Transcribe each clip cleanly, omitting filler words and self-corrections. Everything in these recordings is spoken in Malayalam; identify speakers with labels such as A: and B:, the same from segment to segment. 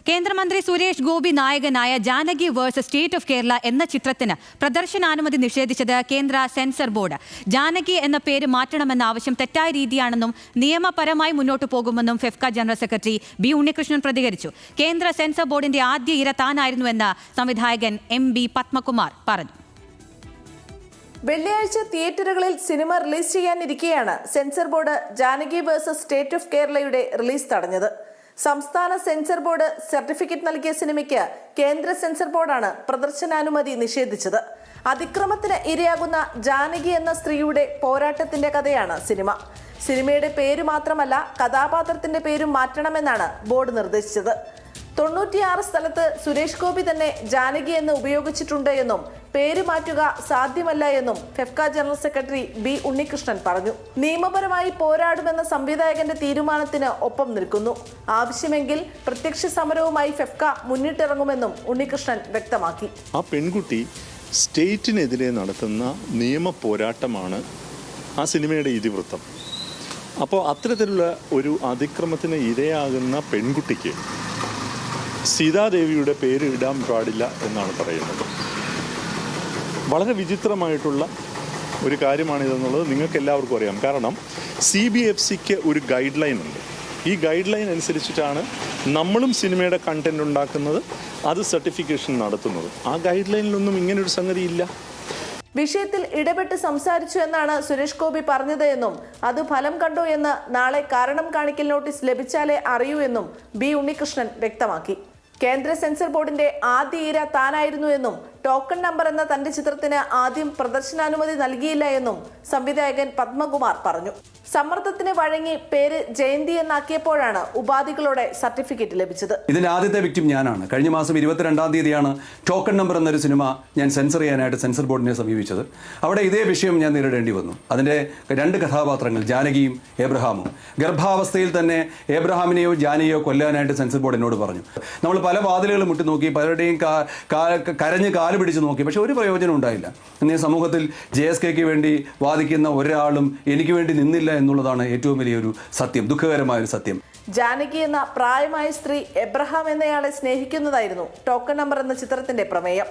A: കേന്ദ്രമന്ത്രി സുരേഷ് ഗോപി നായകനായ Janaki versus state of Kerala എന്ന ചിത്രത്തിന് പ്രദർശനാനുമതി നിഷേധിച്ചത് കേന്ദ്ര സെൻസർ ബോർഡ്. ജാനകി എന്ന പേര് മാറ്റണമെന്ന ആവശ്യം തെറ്റായ രീതിയാണെന്നും നിയമപരമായി മുന്നോട്ടു പോകുമെന്നും FEFKA general secretary B Unnikrishnan പ്രതികരിച്ചു. കേന്ദ്ര സെൻസർ ബോർഡിന്റെ ആദ്യ ഇര താനായിരുന്നുവെന്ന് സംവിധായകൻ MB പത്മകുമാർ പറഞ്ഞു.
B: വെള്ളിയാഴ്ച തിയേറ്ററുകളിൽ സിനിമ റിലീസ് ചെയ്യാനിരിക്കെയാണ് censor board Janaki versus state of കേരളയുടെ റിലീസ് തടഞ്ഞത്. സംസ്ഥാന സെൻസർ ബോർഡ് സർട്ടിഫിക്കറ്റ് നൽകിയ സിനിമയ്ക്ക് കേന്ദ്ര സെൻസർ ബോർഡാണ് പ്രദർശനാനുമതി നിഷേധിച്ചത്. അതിക്രമത്തിന് ഇരയാകുന്ന ജാനകി എന്ന സ്ത്രീയുടെ പോരാട്ടത്തിന്റെ കഥയാണ് സിനിമ. സിനിമയുടെ പേര് മാത്രമല്ല, കഥാപാത്രത്തിന്റെ പേരും മാറ്റണമെന്നാണ് ബോർഡ് നിർദ്ദേശിച്ചത്. 96 സ്ഥലത്ത് സുരേഷ് ഗോപി തന്നെ ജാനകി എന്ന് ഉപയോഗിച്ചിട്ടുണ്ട് എന്നും പേര് മാറ്റുക സാധ്യമല്ല എന്നും FEFKA general secretary B Unnikrishnan പറഞ്ഞു. നിയമപരമായി പോരാടുമെന്ന സംവിധായകന്റെ തീരുമാനത്തിന് ഒപ്പം നിൽക്കുന്നു. ആവശ്യമെങ്കിൽ പ്രത്യക്ഷ സമരവുമായി ഫെഫ്ക മുന്നിട്ടിറങ്ങുമെന്നും ഉണ്ണികൃഷ്ണൻ വ്യക്തമാക്കി.
C: ആ പെൺകുട്ടി സ്റ്റേറ്റിനെതിരെ നടത്തുന്ന നിയമ പോരാട്ടമാണ് ആ സിനിമയുടെ ഇതിവൃത്തം. അപ്പോൾ അത്തരത്തിലുള്ള ഒരു അതിക്രമത്തിന് ഇരയാകുന്ന പെൺകുട്ടിക്ക് സീതാദേവിയുടെ പേര് ഇടാൻ പാടില്ല എന്നാണ് പറയുന്നത്. വളരെ വിചിത്രമായിട്ടുള്ള ഒരു കാര്യമാണിതെന്നുള്ളത് നിങ്ങൾക്ക് എല്ലാവർക്കും അറിയാം. കാരണം CBFCക്ക് ഒരു ഗൈഡ് ലൈൻ ഉണ്ട്. ഈ ഗൈഡ് ലൈൻ അനുസരിച്ചിട്ടാണ് നമ്മളും സിനിമയുടെ കണ്ടന്റ് ഉണ്ടാക്കുന്നത്, അത് സർട്ടിഫിക്കേഷൻ നടത്തുന്നത്. ആ ഗൈഡ് ലൈനിലൊന്നും ഇങ്ങനൊരു സംഗതി ഇല്ല.
B: വിഷയത്തിൽ ഇടപെട്ട് സംസാരിച്ചു എന്നാണ് സുരേഷ് ഗോപി പറഞ്ഞത് എന്നും അത് ഫലം കണ്ടു എന്ന് നാളെ കാരണം കാണിക്കൽ നോട്ടീസ് ലഭിച്ചാലേ അറിയൂ എന്നും ബി ഉണ്ണികൃഷ്ണൻ വ്യക്തമാക്കി. കേന്ദ്ര സെൻസർ ബോർഡിന്റെ ആദ്യ ഇര താനായിരുന്നു എന്നും ടോക്കൺ നമ്പർ എന്ന തന്റെ ചിത്രത്തിന് ആദ്യം പ്രദർശനാനുമതി നൽകിയില്ല എന്നും സംവിധായകൻ പത്മകുമാർ പറഞ്ഞു. സമ്മർദ്ദത്തിന് വഴങ്ങി പേര് ജയന്തി എന്നാക്കിയപ്പോഴാണ് ഉപാധികളോടെ സർട്ടിഫിക്കറ്റ് ലഭിച്ചത്.
D: ഇതിന്റെ ആദ്യത്തെ വിക്ടിം ഞാനാണ്. കഴിഞ്ഞ മാസം 22-ാം തീയതിയാണ് ടോക്കൺ നമ്പർ എന്നൊരു സിനിമ ഞാൻ സെൻസർ ചെയ്യാനായിട്ട് സെൻസർ ബോർഡിനെ സമീപിച്ചത്. അവിടെ ഇതേ വിഷയം ഞാൻ നേരിടേണ്ടി വന്നു. അതിന്റെ 2 കഥാപാത്രങ്ങൾ ജാനകിയും ഏബ്രഹാമും. ഗർഭാവസ്ഥയിൽ തന്നെ ഏബ്രഹാമിനെയോ ജാനകിയോ കൊല്ലാനായിട്ട് സെൻസർ ബോർഡ് എന്നോട് പറഞ്ഞു. നമ്മൾ പല വാതിലുകളും മുട്ടി നോക്കി, പലരുടെയും കരഞ്ഞ് കാല് പിടിച്ച് നോക്കി, പക്ഷെ ഒരു പ്രയോജനം ഉണ്ടായില്ല. ഇന്ന് സമൂഹത്തിൽ JSKക്ക് വേണ്ടി വാദിക്കുന്ന ഒരാളും എനിക്ക് വേണ്ടി നിന്നില്ല എന്നുള്ളതാണ് ഏറ്റവും വലിയൊരു സത്യം, ദുഃഖകരമായൊരു സത്യം.
B: ജാനകി എന്ന പ്രായമായ സ്ത്രീ എബ്രഹാം എന്നയാളെ സ്നേഹിക്കുന്നതായിരുന്നു ടോക്കൺ നമ്പർ എന്ന ചിത്രത്തിന്റെ പ്രമേയം.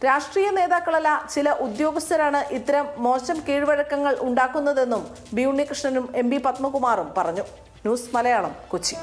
B: രാഷ്ട്രീയ നേതാക്കളല്ല, ചില ഉദ്യോഗസ്ഥരാണ് ഇത്തരം മോശം കീഴ്വഴക്കങ്ങൾ ഉണ്ടാക്കുന്നതെന്നും ബി ഉണ്ണികൃഷ്ണനും MB പത്മകുമാറും പറഞ്ഞു. ന്യൂസ് മലയാളം, കൊച്ചി.